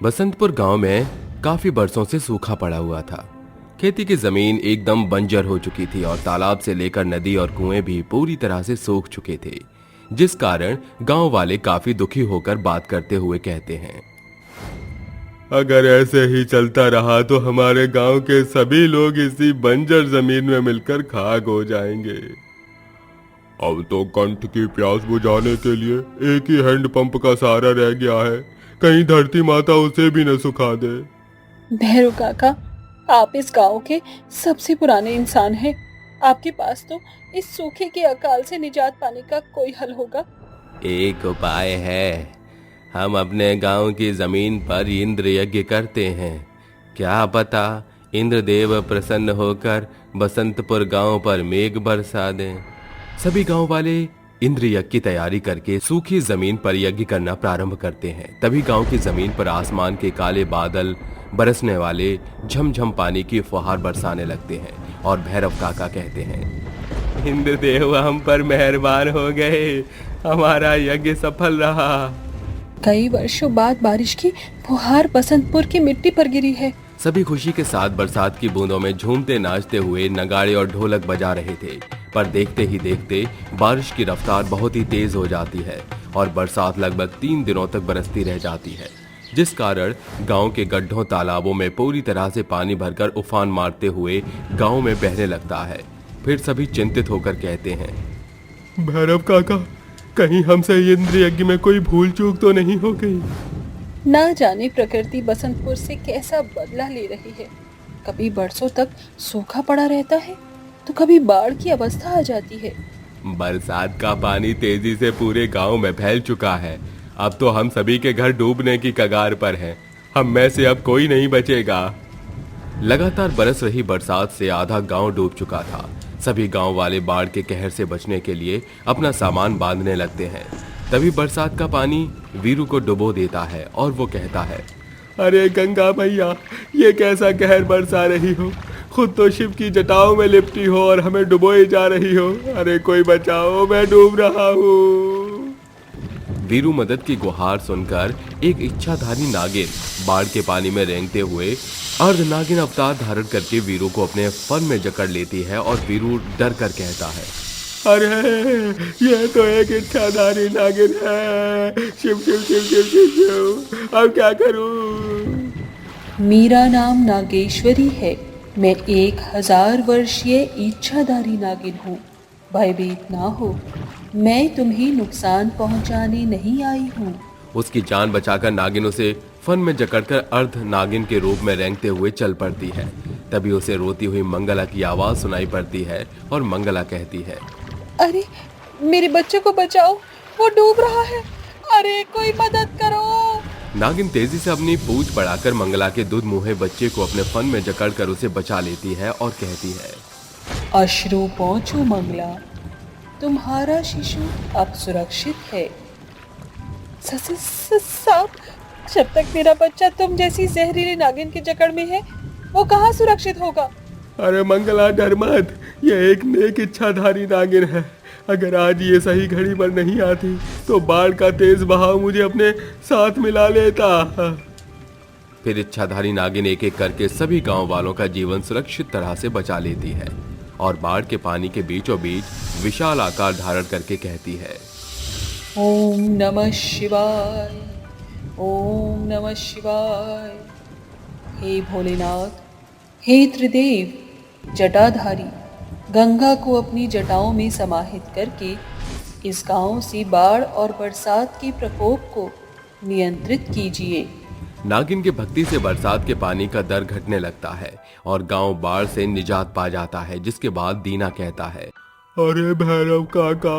बसंतपुर गांव में काफी बरसों से सूखा पड़ा हुआ था। खेती की जमीन एकदम बंजर हो चुकी थी और तालाब से लेकर नदी और कुएं भी पूरी तरह से सूख चुके थे, जिस कारण गांव वाले काफी दुखी होकर बात करते हुए कहते हैं, अगर ऐसे ही चलता रहा तो हमारे गांव के सभी लोग इसी बंजर जमीन में मिलकर खाक हो जाएंगे। अब तो कंठ की प्यास बुझाने के लिए एक ही हैंडपंप का सहारा रह गया है। कहीं धरती माता उसे भी न सुखा दे। भैरव काका, आप इस गांव के सबसे पुराने इंसान हैं। आपके पास तो इस सूखे के अकाल से निजात पाने का कोई हल होगा। एक उपाय है। हम अपने गांव की जमीन पर इंद्र यज्ञ करते हैं। क्या पता इंद्रदेव प्रसन्न होकर बसंतपुर गांव पर मेघ बरसा दें। सभी गांव वाले इंद्र यज्ञ की तैयारी करके सूखी जमीन पर यज्ञ करना प्रारंभ करते हैं। तभी गांव की जमीन पर आसमान के काले बादल बरसने वाले झमझम पानी की फुहार बरसाने लगते हैं और भैरव काका कहते हैं, इंद्रदेव हम पर मेहरबान हो गए, हमारा यज्ञ सफल रहा। कई वर्षों बाद बारिश की फुहार बसंतपुर की मिट्टी पर गिरी है। सभी खुशी के साथ बरसात की बूंदों में झूमते नाचते हुए नगाड़े और ढोलक बजा रहे थे। पर देखते ही देखते बारिश की रफ्तार बहुत ही तेज हो जाती है और बरसात लगभग 3 दिनों तक बरसती रह जाती है, जिस कारण गांव के गड्ढों तालाबों में पूरी तरह से पानी भरकर उफान मारते हुए गांव में बहने लगता है। फिर सभी चिंतित होकर कहते हैं, भैरव काका, कहीं हमसे इंद्र यज्ञ में कोई भूल चूक तो नहीं हो गई? ना जाने प्रकृति बसंतपुर से कैसा बदला ले रही है। कभी बरसों तक सूखा पड़ा रहता है तो कभी बाढ़ की अवस्था आ जाती है। बरसात का पानी तेजी से पूरे गांव में फैल चुका है। अब तो हम सभी के घर डूबने की कगार पर हैं। हम में से अब कोई नहीं बचेगा। लगातार बरस रही बरसात से आधा गांव डूब चुका था। सभी गांव वाले बाढ़ के कहर से बचने के लिए अपना सामान बांधने लगते हैं। तभी बरसात का पानी वीरू को डुबो देता है और वो कहता है, अरे गंगा मैया, ये कैसा कहर बरसा रही हो? खुद तो शिव की जटाओं में लिपटी हो और हमें डुबोए जा रही हो। अरे कोई बचाओ, मैं डूब रहा हूँ। वीरू मदद की गुहार सुनकर एक इच्छाधारी नागिन बाढ़ के पानी में रेंगते हुए अर्ध नागिन अवतार धारण करके वीरू को अपने फन में जकड़ लेती है और वीरू डर कर कहता है, अरे ये तो एक इच्छाधारी नागिन है। शिव शिव शिव शिव शिव शिव, अब क्या करूं? मेरा नाम नागेश्वरी है। मैं 1000 वर्षीय इच्छाधारी नागिन हूँ। भयभीत ना हो, मैं तुम्हें नुकसान पहुँचाने नहीं आई हूँ। उसकी जान बचाकर नागिन उसे फन में जकड़कर अर्ध नागिन के रूप में रेंगते हुए चल पड़ती है। तभी उसे रोती हुई मंगला की आवाज सुनाई पड़ती है और मंगला कहती है, अरे मेरे बच्चे को बचाओ, वो डूब रहा है। अरे कोई मदद करो। नागिन तेजी से अपनी पूंछ बढ़ाकर मंगला के दूध मुहे बच्चे को अपने फन में जकड़कर उसे बचा लेती है और कहती है, अश्रु पहुँचो मंगला, तुम्हारा शिशु अब सुरक्षित है। साहब, जब तक मेरा बच्चा तुम जैसी जहरीली नागिन की जकड़ में है, वो कहाँ सुरक्षित होगा? अरे मंगला, डर मत, ये एक नेक इच्छाधारी नागिन है। अगर आज ये सही घड़ी पर नहीं आती तो बाढ़ का तेज बहाव मुझे अपने साथ मिला लेता। फिर इच्छाधारी नागिन एक एक करके सभी गांव वालों का जीवन सुरक्षित तरह से बचा लेती है और बाढ़ के पानी के बीचों बीच विशाल आकार धारण करके कहती है, ओम नमः शिवाय, ओम नमः शिवाय। हे भोलेनाथ, हे त्रिदेव जटाधारी, गंगा को अपनी जटाओं में समाहित करके इस गांव से बाढ़ और बरसात के प्रकोप को नियंत्रित कीजिए। नागिन की भक्ति से बरसात के पानी का दर घटने लगता है और गांव बाढ़ से निजात पा जाता है। जिसके बाद दीना कहता है, अरे भैरव काका,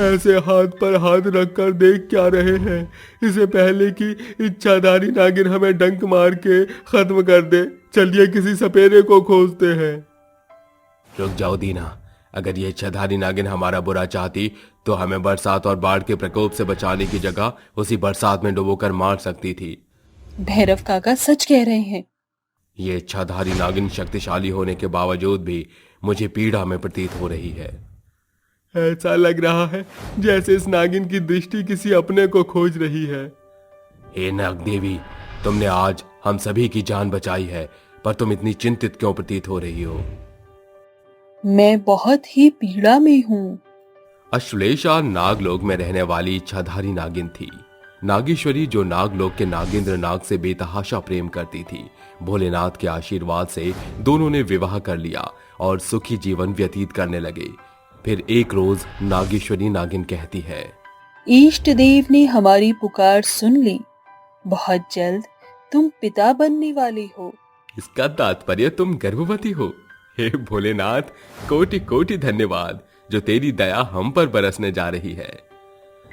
ऐसे हाथ पर हाथ रखकर देख क्या रहे हैं? इससे पहले कि इच्छाधारी नागिन हमें डंक मार के खत्म कर दे, चलिए किसी सपेरे को खोजते हैं। रुक जाओ दीना, अगर ये इच्छाधारी नागिन हमारा बुरा चाहती तो हमें बरसात और बाढ़ के प्रकोप से बचाने की जगह उसी बरसात में डुबोकर मार सकती थी। भैरव काका सच कह रहे हैं। ये इच्छाधारी नागिन शक्तिशाली होने के बावजूद भी मुझे पीड़ा में प्रतीत हो रही है। ऐसा लग रहा है जैसे इस नागिन की दृष्टि किसी अपने को खोज रही है। हे नाग देवी, तुमने आज हम सभी की जान बचाई है, पर तुम इतनी चिंतित क्यों प्रतीत हो रही हो? मैं बहुत ही पीड़ा में हूँ। अश्लेषा नागलोक में रहने वाली इच्छाधारी नागिन थी। नागेश्वरी, जो नागलोक के नागेंद्र नाग से बेतहाशा प्रेम करती थी, भोलेनाथ के आशीर्वाद से दोनों ने विवाह कर लिया और सुखी जीवन व्यतीत करने लगे। फिर एक रोज नागेश्वरी नागिन कहती है, इष्ट देव ने हमारी पुकार सुन ली। बहुत जल्द तुम पिता बनने वाले हो। इसका तात्पर्य तुम गर्भवती हो। हे भोलेनाथ, कोटि कोटि धन्यवाद जो तेरी दया हम पर बरसने जा रही है।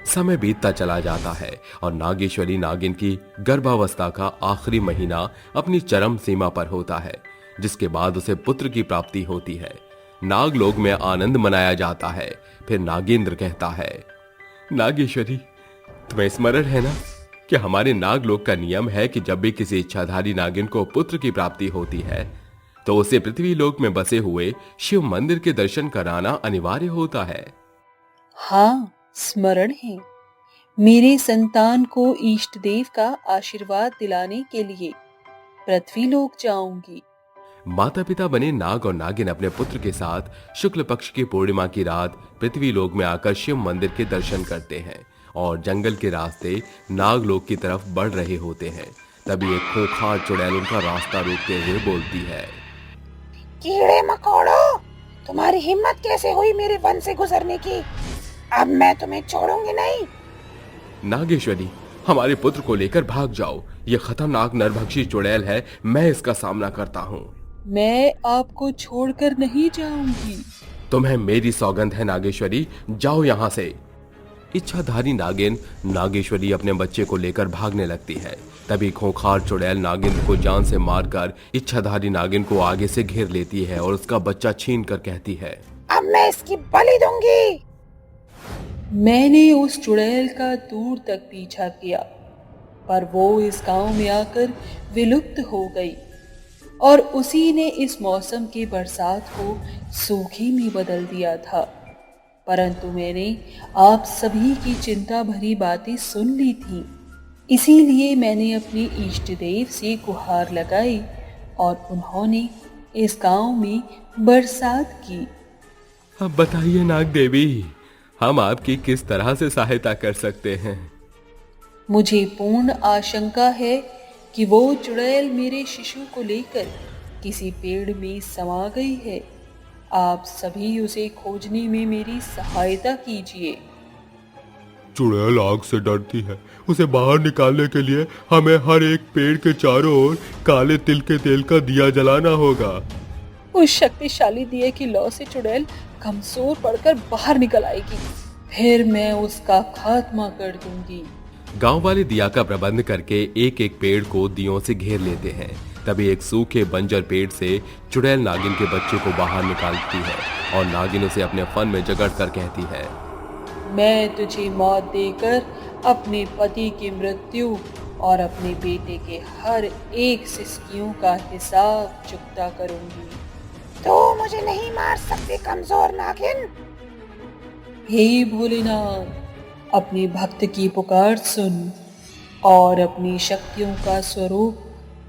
समय बीतता चला जाता है और नागेश्वरी नागिन की गर्भावस्था का आखिरी महीना अपनी चरम सीमा पर होता है, जिसके बाद उसे पुत्र की प्राप्ति होती है। नागलोक में आनंद मनाया जाता है। फिर नागेंद्र कहता है, नागेश्वरी, तुम्हें स्मरण है ना कि हमारे नागलोक का नियम है कि जब भी किसी इच्छाधारी नागिन को पुत्र की प्राप्ति होती है तो उसे पृथ्वी लोक में बसे हुए शिव मंदिर के दर्शन कराना अनिवार्य होता है। हाँ, स्मरण है। मेरे संतान को इष्ट देव का आशीर्वाद दिलाने के लिए पृथ्वी लोक जाऊंगी। माता पिता बने नाग और नागिन अपने पुत्र के साथ शुक्ल पक्ष की पूर्णिमा की रात पृथ्वी लोक में आकर शिव मंदिर के दर्शन करते हैं और जंगल के रास्ते नागलोक की तरफ बढ़ रहे होते हैं। तभी एक खूंखार चुड़ैल उनका रास्ता रोकते हुए बोलती है, कीड़े मकोड़ों, तुम्हारी हिम्मत कैसे हुई मेरे वन से गुजरने की? अब मैं तुम्हें छोड़ूंगी नहीं। नागेश्वरी, हमारे पुत्र को लेकर भाग जाओ। यह खतरनाक नरभक्षी चुड़ैल है, मैं इसका सामना करता हूँ। मैं आपको छोड़कर नहीं जाऊंगी। तुम्हें मेरी सौगंध है नागेश्वरी, जाओ यहाँ से। इच्छाधारी नागिन नागेश्वरी अपने बच्चे को लेकर भागने लगती है। तभी खूंखार चुड़ैल नागिन को जान से मारकर इच्छाधारी नागिन को आगे से घेर लेती है और उसका बच्चा छीन कर कहती है, अब मैं इसकी बलि दूंगी। मैंने उस चुड़ैल का दूर तक पीछा किया, पर वो इस गांव में आकर विलुप्त हो गई और उसी ने इस मौसम की बरसात को सूखी में बदल दिया था। परंतु मैंने आप सभी की चिंता भरी बातें सुन ली थी, इसीलिए मैंने अपने इष्ट देव से गुहार लगाई और उन्होंने इस गांव में बरसात की। अब बताइए नाग देवी, हम आपकी किस तरह से सहायता कर सकते हैं? मुझे पूर्ण आशंका है कि वो चुड़ैल मेरे शिशु को लेकर किसी पेड़ में समा गई है। आप सभी उसे खोजने में मेरी सहायता कीजिए। चुड़ैल आग से डरती है, उसे बाहर निकालने के लिए हमें हर एक पेड़ के चारों ओर काले तिल के तेल का दिया जलाना होगा। उस शक्तिशाली दिए की लौ से चुड़ैल कमजोर पड़कर बाहर निकल आएगी, फिर मैं उसका खात्मा कर दूंगी। गांव वाले दिया का प्रबंध करके एक एक पेड़ को दियों से घेर लेते हैं। तभी एक सूखे बंजर पेड़ से चुड़ैल नागिन के बच्चे को बाहर निकालती है और नागिन उसे अपने फन में जकड़ कर कहती है, मैं तुझे मौत देकर अपने पति की मृत्यु और अपने बेटे के हर एक सिसकियों का हिसाब चुकता करूंगी। तो मुझे नहीं मार सकते कमजोर नागिन। हे भोलेनाथ, अपने भक्त की पुकार सुन और अपनी शक्तियों का स्वरूप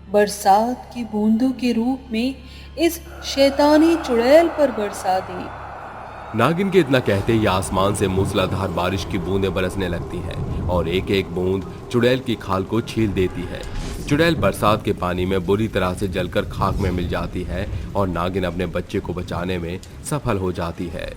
बरसात की बूंदों के रूप में इस शैतानी चुड़ैल पर बरसा दे। नागिन के इतना कहते ही आसमान से मूसलाधार बारिश की बूंदें बरसने लगती हैं और एक एक बूंद चुड़ैल की खाल को छील देती है। चुड़ैल बरसात के पानी में बुरी तरह से जलकर खाक में मिल जाती है और नागिन अपने बच्चे को बचाने में सफल हो जाती है।